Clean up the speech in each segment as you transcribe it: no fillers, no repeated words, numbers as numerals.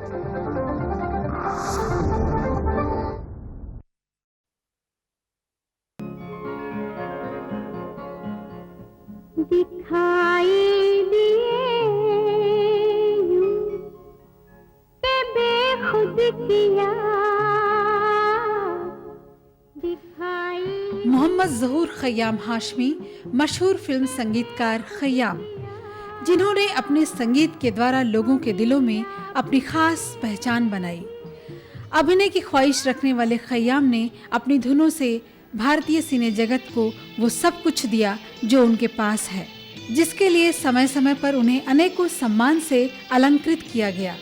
दिखाई दिए यूं के बेखुद किया दिखाई। मोहम्मद ज़हूर ख़य्याम हाशमी, मशहूर फिल्म संगीतकार ख़य्याम, जिन्होंने अपने संगीत के द्वारा लोगों के दिलों में अपनी खास पहचान बनाई। अभिनय की ख्वाहिश रखने वाले ख़य्याम ने अपनी धुनों से भारतीय सिने जगत को वो सब कुछ दिया जो उनके पास है, जिसके लिए समय समय पर उन्हें अनेकों सम्मान से अलंकृत किया गया।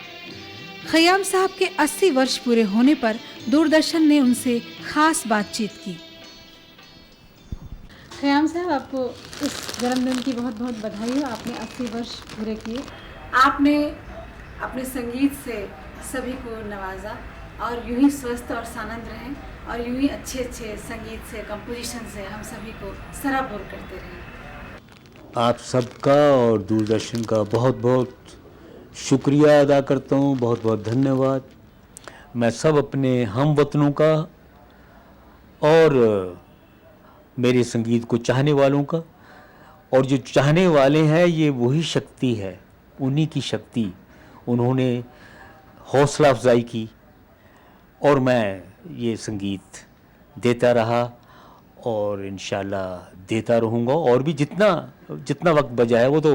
ख़य्याम साहब के 80 वर्ष पूरे होने पर दूरदर्शन ने उनसे खास बातचीत की। ख़य्याम साहब, आपको इस जन्मदिन की बहुत बहुत बधाई हो। आपने 80 वर्ष पूरे किए। आपने अपने संगीत से सभी को नवाजा और यूं ही स्वस्थ और सानंद रहें और यूं ही अच्छे अच्छे संगीत से, कंपोजिशन से हम सभी को सराबोर करते रहें। आप सबका और दूरदर्शन का बहुत बहुत शुक्रिया अदा करता हूँ, बहुत बहुत धन्यवाद। मैं सब अपने हमवतनों का और मेरे संगीत को चाहने वालों का, और जो चाहने वाले हैं ये वही शक्ति है, उन्हीं की शक्ति। उन्होंने हौसला अफजाई की और मैं ये संगीत देता रहा और इंशाल्लाह देता रहूँगा। और भी जितना वक्त बचा है वो तो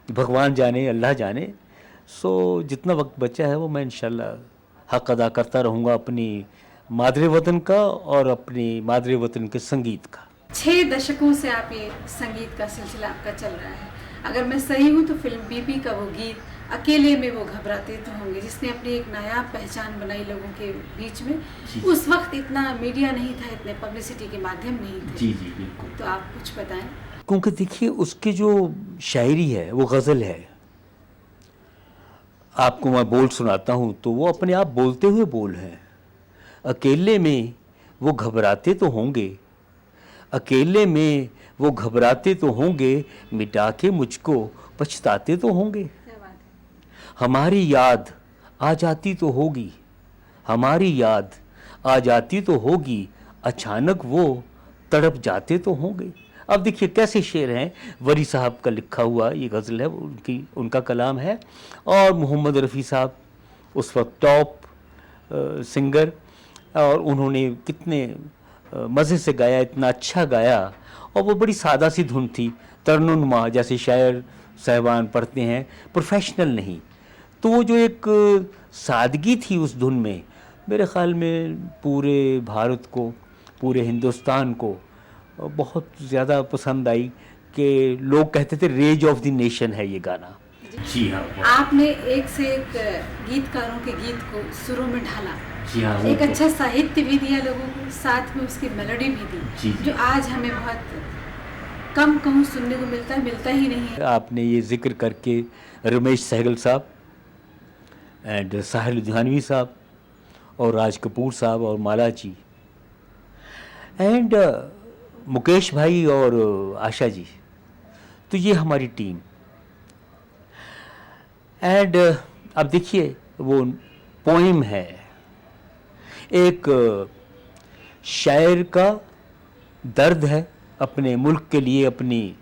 भगवान जाने, अल्लाह जाने। सो जितना वक्त बचा है वो मैं इंशाल्लाह हक़ अदा करता रहूँगा अपनी मादरे वतन का और अपनी मादरे वतन के संगीत का। 6 दशकों से आप ये संगीत का सिलसिला आपका चल रहा है। अगर मैं सही हूँ तो फिल्म बीपी का वो गीत अकेले में वो घबराते तो होंगे, जिसने अपनी एक नायाब पहचान बनाई लोगों के बीच में। उस वक्त इतना मीडिया नहीं था, इतने पब्लिसिटी के माध्यम नहीं थे। जी जी बिल्कुल। तो आप कुछ बताएं। क्योंकि देखिए उसकी जो शायरी है वो गज़ल है। आपको मैं बोल सुनाता हूँ तो वो अपने आप बोलते हुए बोल हैं। अकेले में वो घबराते तो होंगे, अकेले में वो घबराते तो होंगे, मिटा के मुझको पछताते तो होंगे। हमारी याद आ जाती तो होगी, हमारी याद आ जाती तो होगी, अचानक वो तड़प जाते तो होंगे। अब देखिए कैसे शेर हैं। वरी साहब का लिखा हुआ ये गज़ल है, उनका कलाम है। और मोहम्मद रफ़ी साहब उस वक्त टॉप सिंगर, और उन्होंने कितने मज़े से गाया, इतना अच्छा गाया। और वो बड़ी सादा सी धुन थी, तरनुमा जैसे शायर साहबान पढ़ते हैं, प्रोफेशनल नहीं। तो वो जो एक सादगी थी उस धुन में, मेरे ख़्याल में पूरे भारत को, पूरे हिंदुस्तान को बहुत ज़्यादा पसंद आई कि लोग कहते थे रेज ऑफ द नेशन है ये गाना। जी हाँ। आपने एक से एक गीतकारों के गीत को सुरों में ढाला। जी हाँ। एक अच्छा साहित्य भी दिया लोगों को, साथ में उसकी मेलोडी भी दी। जी। जो आज हमें बहुत कम कहूँ सुनने को मिलता ही नहीं है। आपने ये जिक्र करके रमेश सहगल साहब एंड साहिल लुधियानवी साहब और राज कपूर साहब और माला जी एंड मुकेश भाई और आशा जी, तो ये हमारी टीम। एंड अब देखिए वो पोइम है, एक शायर का दर्द है अपने मुल्क के लिए, अपनी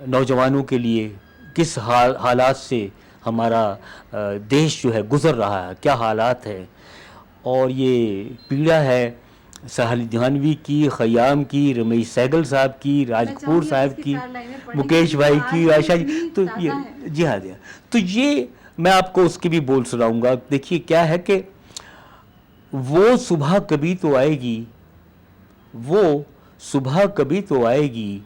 नौजवानों के लिए, किस हालात से हमारा देश जो है गुज़र रहा है, क्या हालात है। और ये पीड़ा है साहिल लुधियानवी की, ख़य्याम की, रमेश सहगल साहब की, राज कपूर साहब की, मुकेश भाई की, आशा जी। तो ये जी हाँ जी हाँ। तो ये मैं आपको उसकी भी बोल सुनाऊंगा। देखिए क्या है कि वो सुबह कभी तो आएगी, वो सुबह कभी तो आएगी,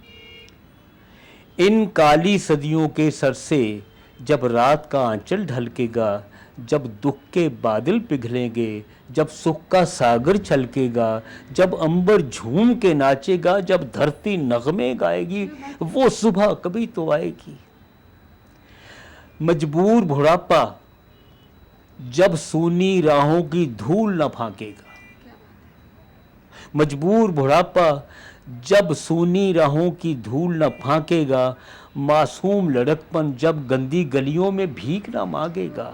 इन काली सदियों के सर से जब रात का आंचल ढलकेगा, जब दुख के बादल पिघलेंगे, जब सुख का सागर छलकेगा, जब अंबर झूम के नाचेगा, जब धरती नगमे गाएगी, वो सुबह कभी तो आएगी। मजबूर बुढ़ापा जब सूनी राहों की धूल न फाकेगा, मजबूर बुढ़ापा जब सूनी राहों की धूल न फाकेगा, मासूम लड़कपन जब गंदी गलियों में भीख न मांगेगा,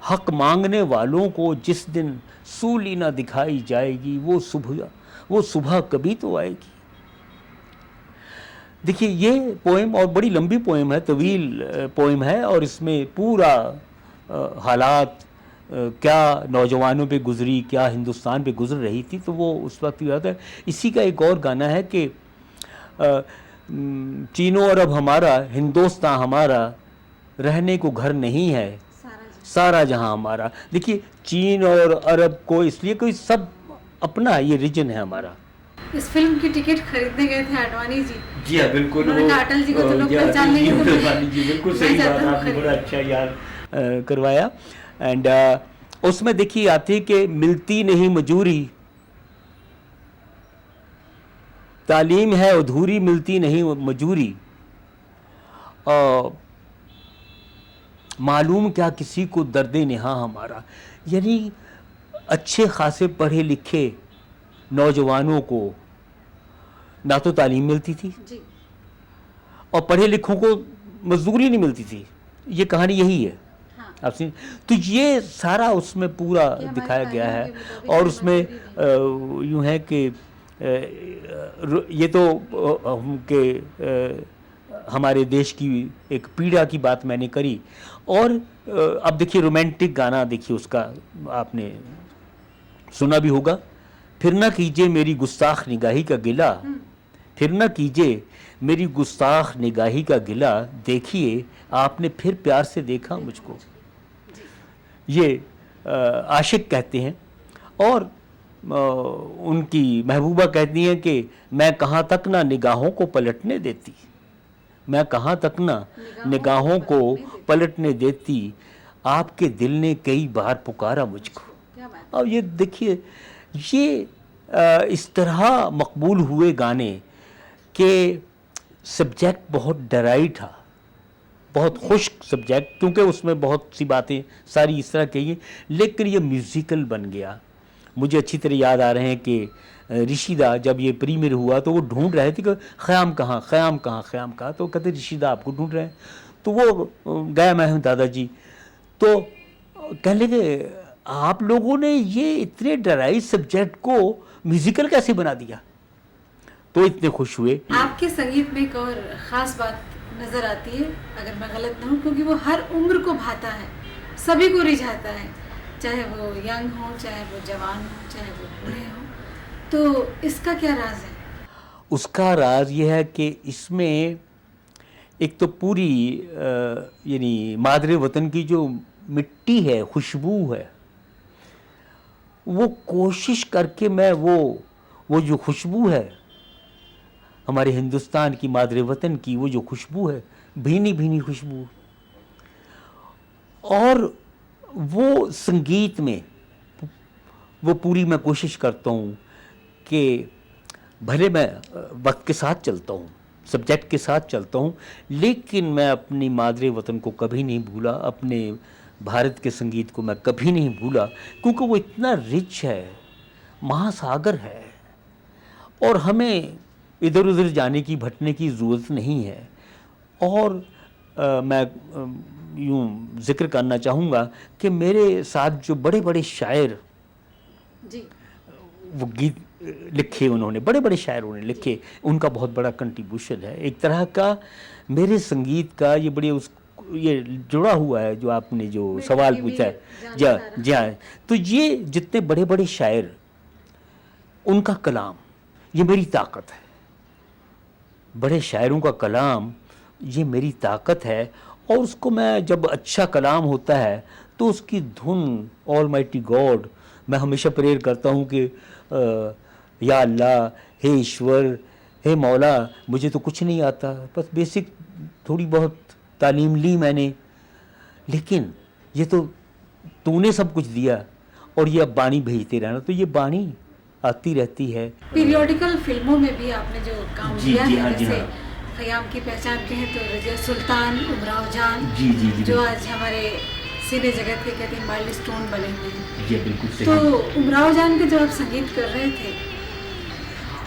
हक मांगने वालों को जिस दिन सूली ना दिखाई जाएगी, वो सुबह कभी तो आएगी। देखिए ये पोएम और बड़ी लंबी पोएम है, तवील पोएम है, और इसमें पूरा हालात क्या नौजवानों पे गुजरी, क्या हिंदुस्तान पे गुजर रही थी, तो वो उस वक्त याद है। इसी का एक और गाना है कि चीनो अरब हमारा, हिंदुस्तान हमारा, रहने को घर नहीं है, सारा जहां हमारा। देखिए चीन और अरब को इसलिए कोई सब अपना ये रीजन है हमारा। इस फिल्म की टिकट खरीदने गए थे आडवाणी जी। जी हाँ बिल्कुल, उन्होंने कहा अटल जी को तो लोग पहचान नहीं आडवाणी जी, बिल्कुल सही बात, आपने बड़ा अच्छा याद करवाया। एंड उसमें देखिए आती है कि मिलती नहीं मजूरी, तालीम है अधूरी, मिलती नहीं मजूरी, मालूम क्या किसी को दर्दे नेहा हमारा। यानी अच्छे खासे पढ़े लिखे नौजवानों को ना तो तालीम मिलती थी जी। और पढ़े लिखों को मजदूरी नहीं मिलती थी। ये कहानी यही है। हाँ। आपने तो ये सारा उसमें पूरा दिखाया गया है। और उसमें यूं है कि ये तो हमारे देश की एक पीड़ा की बात मैंने करी। और अब देखिए रोमांटिक गाना, देखिए उसका आपने सुना भी होगा, फिर ना कीजिए मेरी गुस्ताख निगाही का गिला, फिर ना कीजिए मेरी गुस्ताख निगाही का गिला, देखिए आपने फिर प्यार से देखा मुझको। ये आशिक कहते हैं। और उनकी महबूबा कहती हैं कि मैं कहाँ तक ना निगाहों को पलटने देती, मैं कहाँ तक ना निगाहों को पलटने देती, आपके दिल ने कई बार पुकारा मुझको। और ये देखिए ये इस तरह मकबूल हुए गाने के सब्जेक्ट बहुत डराई था, बहुत खुश्क सब्जेक्ट, क्योंकि उसमें बहुत सी बातें सारी इस तरह कही हैं, लेकिन ये म्यूज़िकल बन गया। मुझे अच्छी तरह याद आ रहे हैं कि ऋषिदा जब ये प्रीमियर हुआ तो वो ढूंढ रहे थे कि ख़याम कहाँ, ख़याम कहाँ, ख़याम कहाँ, तो कहते ऋषिदा आपको ढूंढ रहे हैं। तो वो गया, मैं हूँ दादाजी, तो कहने लगे आप लोगों ने ये इतने डराई सब्जेक्ट को म्यूज़िकल कैसे बना दिया। तो इतने खुश हुए। आपके संगीत में एक और ख़ास बात नज़र आती है, अगर मैं गलत ना हूँ, क्योंकि वो हर उम्र को भाता है, सभी को रिझाता है, चाहे वो यंग हो, चाहे वो जवान हो, चाहे वो बूढ़े हो। तो इसका क्या राज है? उसका राज ये है कि इसमें एक तो पूरी यानी मादरे वतन की जो मिट्टी है, खुशबू है, वो कोशिश करके मैं वो जो खुशबू है हमारे हिंदुस्तान की, मादरे वतन की, वो जो खुशबू है, भीनी भीनी खुशबू, और वो संगीत में वो पूरी मैं कोशिश करता हूँ कि भले मैं वक्त के साथ चलता हूँ, सब्जेक्ट के साथ चलता हूँ, लेकिन मैं अपनी मादरे वतन को कभी नहीं भूला, अपने भारत के संगीत को मैं कभी नहीं भूला, क्योंकि वो इतना रिच है, महासागर है, और हमें इधर उधर जाने की, भटकने की ज़रूरत नहीं है। और मैं यूँ जिक्र करना चाहूँगा कि मेरे साथ जो बड़े बड़े शायर जी, वो गीत लिखे, उन्होंने बड़े बड़े शायरों ने लिखे, उनका बहुत बड़ा कंट्रीब्यूशन है। एक तरह का मेरे संगीत का ये बड़े ये जुड़ा हुआ है जो आपने जो सवाल पूछा है। जी हाँ, तो ये जितने बड़े बड़े शायर, उनका कलाम ये मेरी ताकत है, बड़े शायरों का कलाम ये मेरी ताकत है। और उसको मैं, जब अच्छा कलाम होता है तो उसकी धुन, ऑलमाइटी गॉड, मैं हमेशा प्रेयर करता हूँ कि या अल्लाह, हे ईश्वर, हे मौला, मुझे तो कुछ नहीं आता, बस बेसिक थोड़ी बहुत तालीम ली मैंने, लेकिन ये तो तूने सब कुछ दिया, और ये अब बाणी भेजते रहना, तो ये बाणी आती रहती है। पीरियोडिकल फिल्मों में भी आपने जो काम किया है, जी जैसे ख़याम की पहचान कहें तो रज़िया सुल्तान, उमराव जान, जी, जो आज हमारे सिने जगत के कहते हैं माइलस्टोन बने हुए हैं। ये बिल्कुल सही। तो उमराव जान के जब आप संगीत कर रहे थे,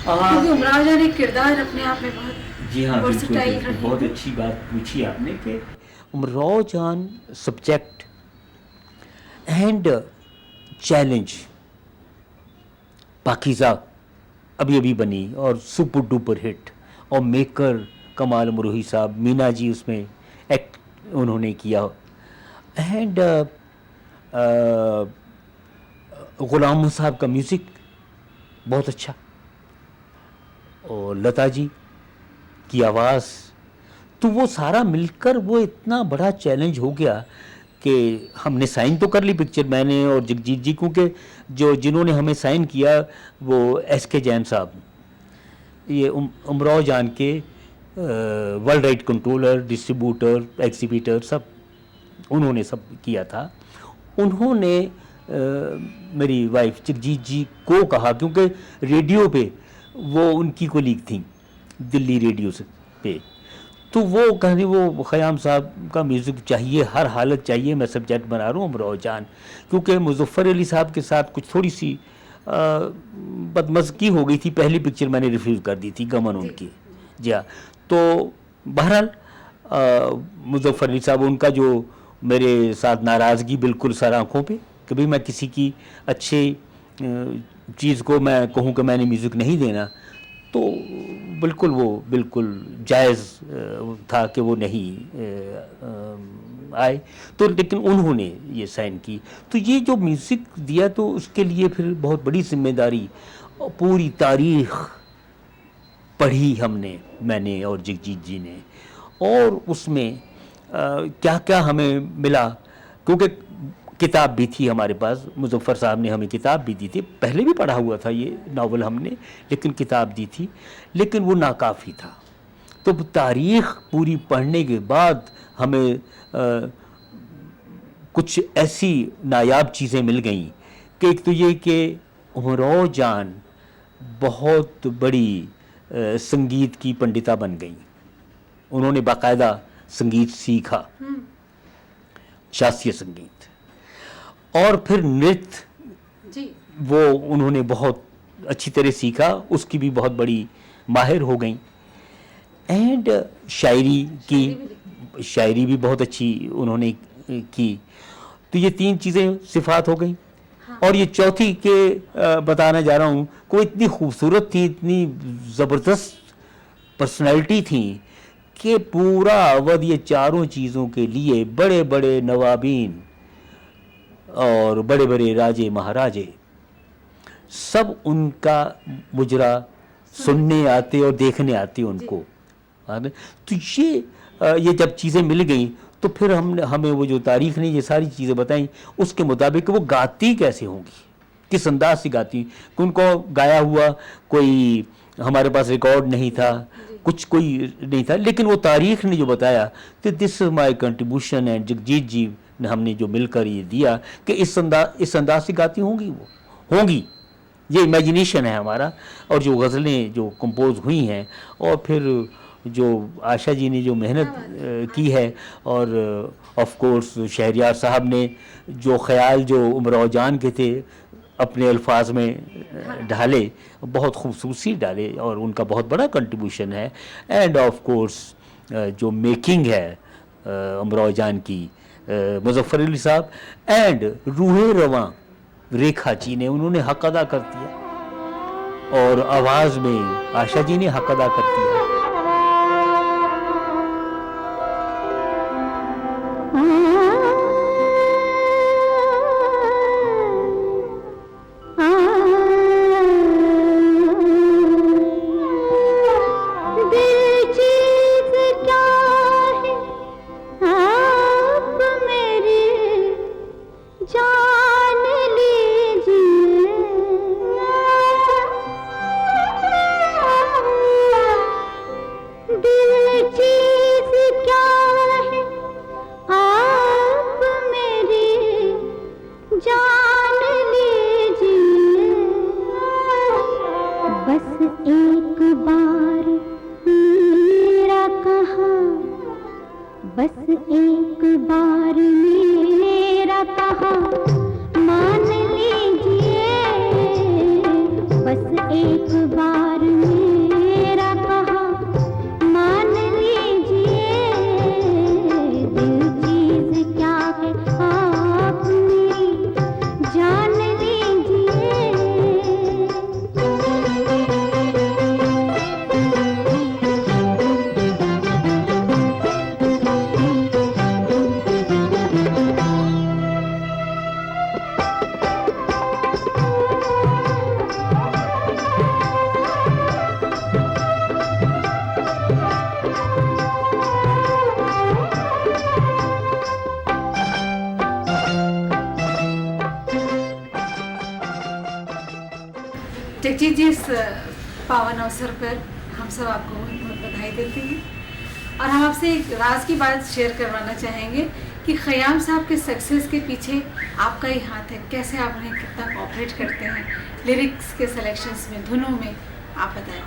क्योंकि उमराव जान एक किरदार अपने आप में बहुत, जी हाँ, बिल्कुल, बहुत अच्छी बात पूछी आपने कि उमराव जान सब्जेक्ट एंड चैलेंज, पाकीज़ा अभी अभी बनी और सुपर डुपर हिट, और मेकर कमाल अमरोही साहब, मीना जी उसमें एक्ट उन्होंने किया, एंड गुलाम साहब का म्यूज़िक बहुत अच्छा, और लता जी की आवाज़। तो वो सारा मिलकर वो इतना बड़ा चैलेंज हो गया कि हमने साइन तो कर ली पिक्चर, मैंने और जगजीत जी, क्योंकि जिन्होंने हमें साइन किया वो एसके जैन साहब, ये उमराव जान के world right controller, distributor, exhibitor, सब उन्होंने सब किया था। उन्होंने मेरी वाइफ जगजीत जी को कहा, क्योंकि रेडियो पे वो उनकी कोलीग थी दिल्ली रेडियो से पे, तो वो कहने वो ख़याम साहब का म्यूज़िक चाहिए, हर हालत चाहिए, मैं सब्जेक्ट बना रहा हूँ उमराव जान, क्योंकि मुज़फ़्फ़र अली साहब के साथ कुछ थोड़ी सी बदमज़गी हो गई थी, पहली पिक्चर मैंने रिफ्यूज़ कर दी थी, गमन उनकी। जी हाँ, तो बहरहाल मुज़फ़्फ़र अली साहब, उनका जो मेरे साथ नाराज़गी बिल्कुल सर आँखों पे, कभी मैं किसी की अच्छे चीज़ को मैं कहूँ कि मैंने म्यूज़िक नहीं देना, तो बिल्कुल वो बिल्कुल जायज़ था कि वो नहीं आए। तो लेकिन उन्होंने ये साइन की, तो ये जो म्यूज़िक दिया तो उसके लिए फिर बहुत बड़ी जिम्मेदारी, पूरी तारीख़ पढ़ी हमने, मैंने और जगजीत जी ने, और उसमें क्या क्या हमें मिला, क्योंकि किताब भी थी हमारे पास, मुज़फ़्फ़र साहब ने हमें किताब भी दी थी, पहले भी पढ़ा हुआ था ये नावल हमने, लेकिन किताब दी थी, लेकिन वो नाकाफ़ी था। तो तारीख़ पूरी पढ़ने के बाद हमें कुछ ऐसी नायाब चीज़ें मिल गईं कि एक तो ये कि उमराव जान बहुत बड़ी संगीत की पंडिता बन गई। उन्होंने बाकायदा संगीत सीखा, शास्त्रीय संगीत, और फिर नृत्य वो उन्होंने बहुत अच्छी तरह सीखा, उसकी भी बहुत बड़ी माहिर हो गई, एंड शायरी भी बहुत अच्छी उन्होंने की। तो ये तीन चीज़ें सिफात हो गई। हाँ। और ये चौथी के बताना जा रहा हूँ, कोई इतनी खूबसूरत थी, इतनी ज़बरदस्त पर्सनैलिटी थी कि पूरा अवध ये चारों चीज़ों के लिए बड़े बड़े नवाबीन और बड़े बड़े राजे महाराजे सब उनका मुजरा सुनने आते और देखने आते उनको। तो ये जब चीज़ें मिल गई तो फिर हमें वो जो तारीख़ ने ये सारी चीज़ें बताई, उसके मुताबिक वो गाती कैसे होंगी, किस अंदाज से गाती, उनको गाया हुआ कोई हमारे पास रिकॉर्ड नहीं था, कुछ कोई नहीं था, लेकिन वो तारीख़ ने जो बताया, तो this is my contribution, and Jagjit ji ने हमने जो मिलकर ये दिया कि इस अंदाज से गाती होंगी, ये इमेजिनेशन है हमारा। और जो गज़लें जो कंपोज हुई हैं, और फिर जो आशा जी ने जो मेहनत की है, और ऑफ कोर्स शहरयार साहब ने जो ख़याल जो उमराव जान के थे अपने अल्फाज में ढाले, बहुत खूबसूरती डाले, और उनका बहुत बड़ा कंट्रीब्यूशन है। एंड ऑफ कोर्स जो मेकिंग है उमराव जान की, मुज़फ़्फ़र अली साहब एंड रूहे रवां रेखा जी ने, उन्होंने हक अदा कर दिया, और आवाज़ में आशा जी ने हक अदा कर दिया। जगजीत जी, इस पावन अवसर पर हम सब आपको बहुत बहुत बधाई देते हैं और हम आपसे एक राज की बात शेयर करवाना चाहेंगे कि खयाम साहब के सक्सेस के पीछे आपका ही हाथ है। कैसे आप उन्हें कितना कोऑपरेट करते हैं लिरिक्स के सिलेक्शंस में, धुनों में, आप बताएं।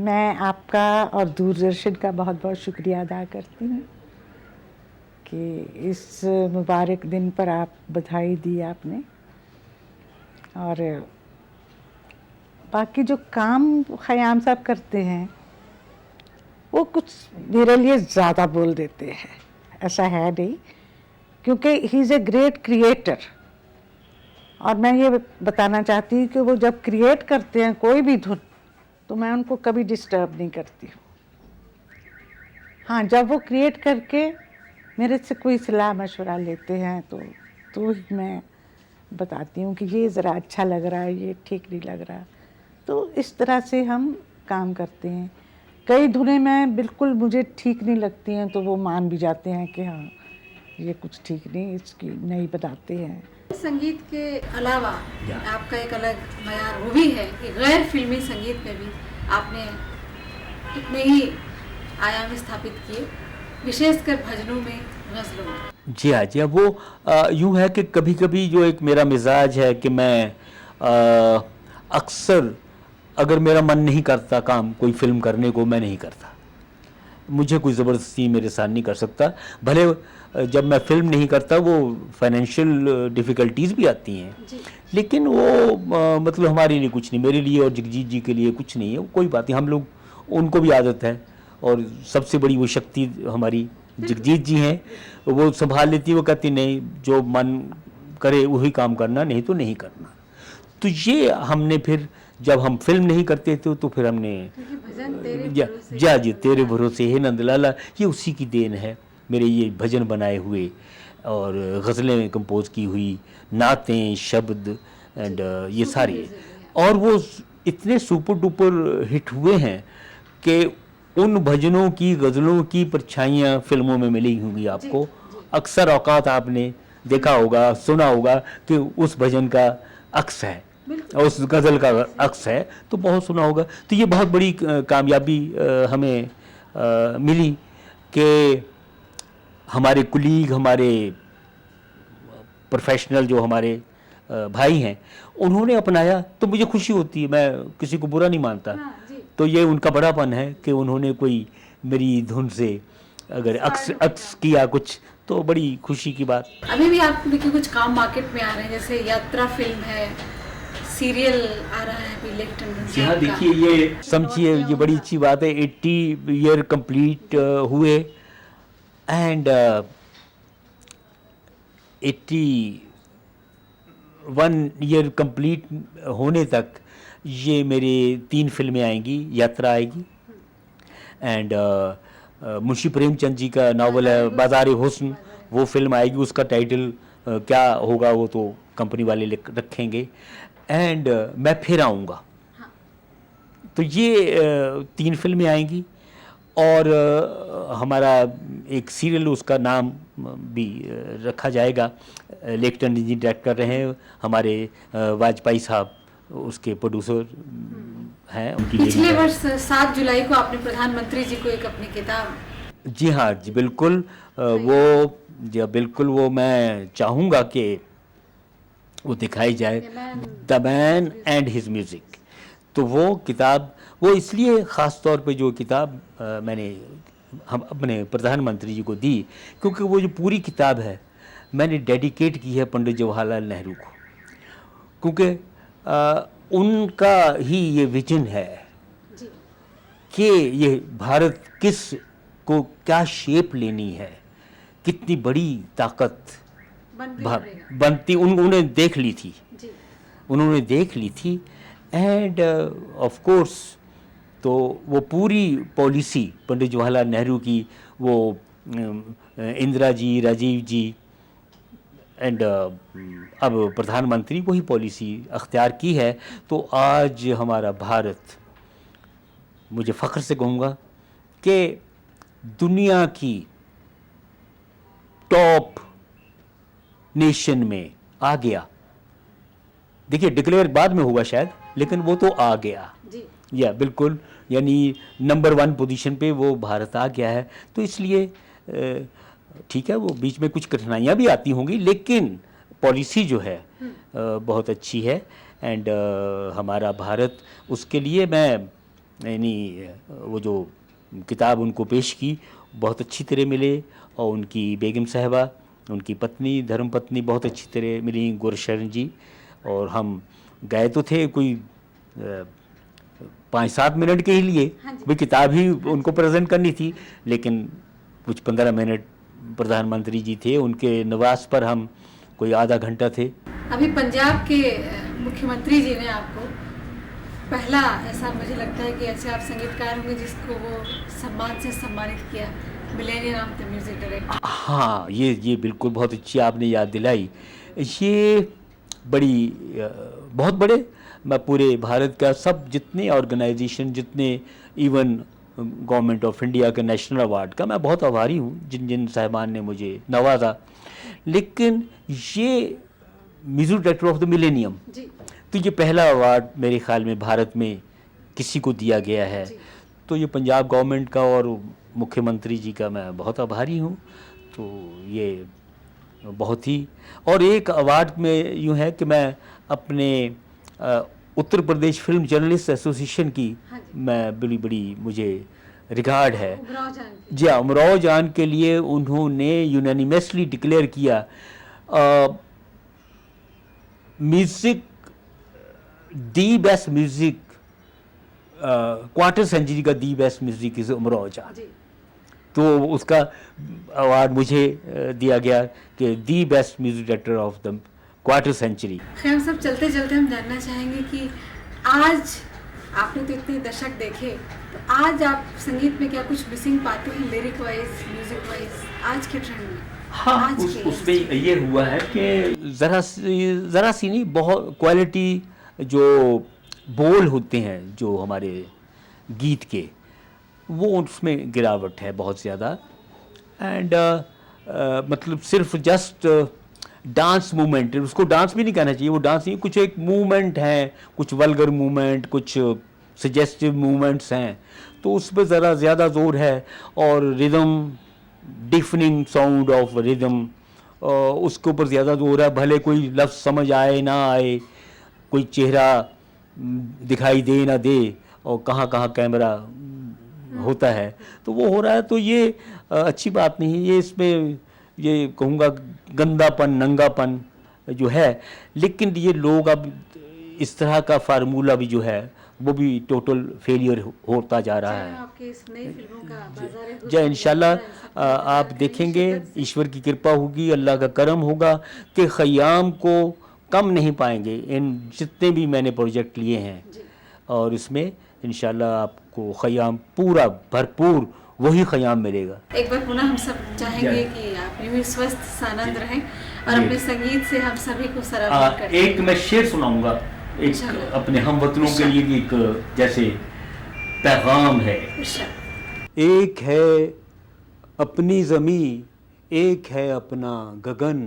मैं आपका और दूरदर्शन का बहुत बहुत शुक्रिया अदा करती हूँ कि इस मुबारक दिन पर आप बधाई दी आपने। और बाकी जो काम खयाम साहब करते हैं वो कुछ मेरे लिए ज़्यादा बोल देते हैं, ऐसा है नहीं, क्योंकि he is a great creator. और मैं ये बताना चाहती हूँ कि वो जब क्रिएट करते हैं कोई भी धुन तो मैं उनको कभी डिस्टर्ब नहीं करती हूँ। हाँ, जब वो क्रिएट करके मेरे से कोई सलाह मशवरा लेते हैं तो मैं बताती हूँ कि ये ज़रा अच्छा लग रहा है, ये ठीक नहीं लग रहा। तो इस तरह से हम काम करते हैं। कई धुनें मैं बिल्कुल मुझे ठीक नहीं लगती हैं तो वो मान भी जाते हैं कि हाँ ये कुछ ठीक नहीं, इसकी नहीं बताते हैं। संगीत के अलावा आपका एक अलग मयार वो भी है कि गैर फिल्मी संगीत में भी आपने कितने ही आयाम स्थापित किए, विशेषकर भजनों में, गज़लों में। जी हाँ, जी हाँ। वो यूँ है कि कभी कभी जो एक मेरा मिजाज है कि मैं अक्सर अगर मेरा मन नहीं करता काम कोई फिल्म करने को, मैं नहीं करता। मुझे कोई ज़बरदस्ती मेरे साथ नहीं कर सकता। भले जब मैं फिल्म नहीं करता वो फाइनेंशियल डिफ़िकल्टीज़ भी आती हैं, लेकिन वो मतलब हमारे लिए कुछ नहीं, मेरे लिए और जगजीत जी के लिए कुछ नहीं है। कोई बात नहीं, हम लोग, उनको भी आदत है और सबसे बड़ी वो शक्ति हमारी जगजीत जी हैं, वो संभाल लेती। वो कहती नहीं, जो मन करे वही काम करना, नहीं तो नहीं करना। तो ये हमने फिर जब हम फिल्म नहीं करते थे तो फिर हमने जी तेरे भरोसे है नंदलाला, ये उसी की देन है। मेरे ये भजन बनाए हुए और गज़लें कंपोज की हुई, नातें, शब्द एंड ये सारी, और वो इतने सुपर डुपर हिट हुए हैं कि उन भजनों की, गज़लों की परछाइयाँ फिल्मों में मिली होंगी आपको। अक्सर औकात आपने देखा होगा, सुना होगा कि उस भजन का अक्स है, उस गज़ल का अक्स है, तो बहुत सुना होगा। तो ये बहुत बड़ी कामयाबी हमें मिली कि हमारे कुलीग, हमारे प्रोफेशनल जो हमारे भाई हैं, उन्होंने अपनाया, तो मुझे खुशी होती है। मैं किसी को बुरा नहीं मानता। तो ये उनका बड़ापन है कि उन्होंने कोई मेरी धुन से अगर अक्स किया कुछ, तो बड़ी खुशी की बात। अभी भी आप देखिए कुछ काम मार्केट में आ रहे हैं, जैसे यात्रा फिल्म है, सीरियल आ रहा है अभी लेफ्टिनेंट। जी हाँ, देखिए ये समझिए, ये बड़ी अच्छी बात है। 80 ईयर कंप्लीट हुए एंड 81 ईयर कंप्लीट होने तक ये मेरे 3 फिल्में आएंगी। यात्रा आएगी एंड मुंशी प्रेमचंद जी का नावल है बाज़ार हुस्न, वो फिल्म आएगी। उसका टाइटल क्या होगा वो तो कंपनी वाले रखेंगे। एंड मैं फिर आऊँगा। तो ये 3 फिल्में आएंगी और हमारा एक सीरियल, उसका नाम भी रखा जाएगा। लेफ्टिनेंट जी डायरेक्ट कर रहे हैं, हमारे वाजपेयी साहब उसके प्रोड्यूसर हैं। उनकी पिछले वर्ष 7 जुलाई को आपने प्रधानमंत्री जी को एक अपनी किताब। जी हाँ, जी बिल्कुल, बिल्कुल वो मैं चाहूँगा कि वो दिखाई जाए, the man and his music. तो वो किताब, वो इसलिए ख़ास तौर पे जो किताब मैंने हम अपने प्रधानमंत्री जी को दी, क्योंकि वो जो पूरी किताब है मैंने डेडिकेट की है पंडित जवाहरलाल नेहरू को, क्योंकि उनका ही ये विजन है कि ये भारत किस को क्या शेप लेनी है, कितनी बड़ी ताकत बनती उन्होंने देख ली थी, उन्होंने देख ली थी। एंड ऑफ कोर्स तो वो पूरी पॉलिसी पंडित जवाहरलाल नेहरू की, वो इंदिरा जी, राजीव जी एंड अब प्रधानमंत्री वही पॉलिसी अख्तियार की है। तो आज हमारा भारत, मुझे फ़ख्र से कहूँगा कि दुनिया की टॉप नेशन में आ गया। देखिए डिक्लेयर बाद में हुआ शायद, लेकिन वो तो आ गया जी। या बिल्कुल, यानी नंबर 1 पोजीशन पे वो भारत आ गया है। तो इसलिए ठीक है, वो बीच में कुछ कठिनाइयाँ भी आती होंगी, लेकिन पॉलिसी जो है बहुत अच्छी है। एंड हमारा भारत, उसके लिए मैं यानी वो जो किताब उनको पेश की बहुत अच्छी तरह मिले, और उनकी बेगम साहबा, उनकी पत्नी, धर्म पत्नी बहुत अच्छी तरह मिली, गुरशरण जी। और हम गए तो थे कोई 5-7 मिनट के ही लिए, वो किताब ही उनको प्रेजेंट करनी थी, लेकिन कुछ 15 मिनट प्रधानमंत्री जी थे, उनके निवास पर हम कोई आधा घंटा थे। अभी पंजाब के मुख्यमंत्री जी ने आपको पहला, ऐसा मुझे लगता है कि ऐसे आप संगीतकार होंगे जिसको वो सम्मान से सम्मानित किया, millennium of the music director. हाँ, ये बिल्कुल बहुत अच्छी आपने याद दिलाई। ये बड़ी बहुत बड़े, मैं पूरे भारत का सब जितने ऑर्गेनाइजेशन, जितने इवन गवर्नमेंट ऑफ इंडिया के नेशनल अवार्ड का मैं बहुत आभारी हूँ, जिन जिन साहिबान ने मुझे नवाजा। लेकिन ये music director of the millennium, तो ये पहला अवार्ड मेरे ख्याल में भारत में किसी को दिया गया है। तो ये पंजाब गवर्नमेंट का और मुख्यमंत्री जी का मैं बहुत आभारी हूँ। तो ये बहुत ही, और एक अवार्ड में यूँ है कि मैं अपने Uttar Pradesh film journalist association की मैं बड़ी मुझे रिगार्ड है जी हाँ, उमराव जान के लिए उन्होंने यूनानिमसली डिक्लेयर किया music the best music, quarter century का the best music is Umrao Jaan. तो उसका अवार्ड मुझे दिया गया कि the best music director of the quarter century. Khayyam Sahab, चलते चलते हम जानना चाहेंगे कि आज आपने तो इतने दशक देखे, तो आज आप संगीत में क्या कुछ मिसिंग पाते हैं, लिरिक वाइज, म्यूजिक वाइज, आज के ट्रेंड में? हाँ, उसमें ये हुआ है कि ज़रा सी नहीं, बहुत क्वालिटी जो बोल होते हैं जो हमारे गीत के, वो उसमें गिरावट है बहुत ज़्यादा। एंड मतलब सिर्फ जस्ट डांस मूवमेंट, उसको डांस भी नहीं कहना चाहिए, वो डांस नहीं, कुछ एक मूवमेंट है, कुछ वल्गर मूवमेंट, कुछ सजेस्टिव मूवमेंट्स हैं, तो उस पर ज़रा ज़्यादा जोर है। और रिदम, डिफनिंग साउंड ऑफ रिदम, उसके ऊपर ज़्यादा जोर है। भले कोई लफ्ज़ समझ आए ना आए, कोई चेहरा दिखाई दे ना दे, और कहाँ कहाँ कैमरा होता है, तो वो हो रहा है। तो ये अच्छी बात नहीं है, ये इसमें ये कहूँगा गंदापन, नंगापन जो है। लेकिन ये लोग अब इस तरह का फार्मूला भी जो है वो भी टोटल फेलियर होता जा रहा है। जय इंशाल्लाह आप देखेंगे, ईश्वर की कृपा होगी, अल्लाह का करम होगा कि ख़याम को कम नहीं पाएंगे इन जितने भी मैंने प्रोजेक्ट लिए हैं, और इसमें इंशाल्लाह आपको ख़याम पूरा भरपूर वही ख़याम मिलेगा। एक बार पुनः हम सब चाहेंगे कि आप यूं ही स्वस्थ सानंद रहें और अपने संगीत से हम सभी को सराबोर करें। एक मैं शेर सुनाऊंगा, एक अपने हम वतनों के लिए एक जैसे पैगाम है। एक है अपनी ज़मी, एक है अपना गगन,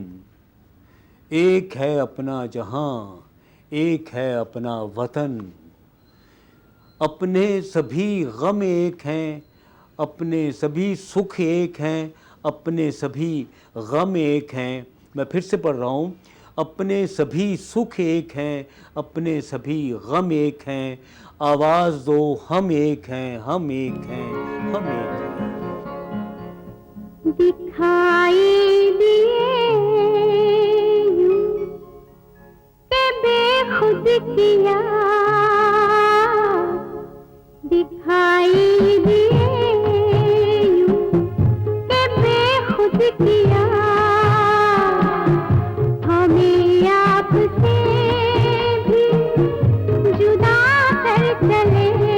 एक है अपना जहां, एक है अपना वतन, अपने सभी गम एक हैं, अपने सभी सुख एक हैं, अपने सभी गम एक हैं। मैं फिर से पढ़ रहा हूँ, अपने सभी सुख एक हैं, अपने सभी गम एक हैं, आवाज़ दो हम एक हैं, हम एक हैं, हम एक हैं। दिखाई दिए यूं के बेखुद किया, दिखाई दिए यूं के बेखुद किया, हमें आपसे भी जुदा कर चले।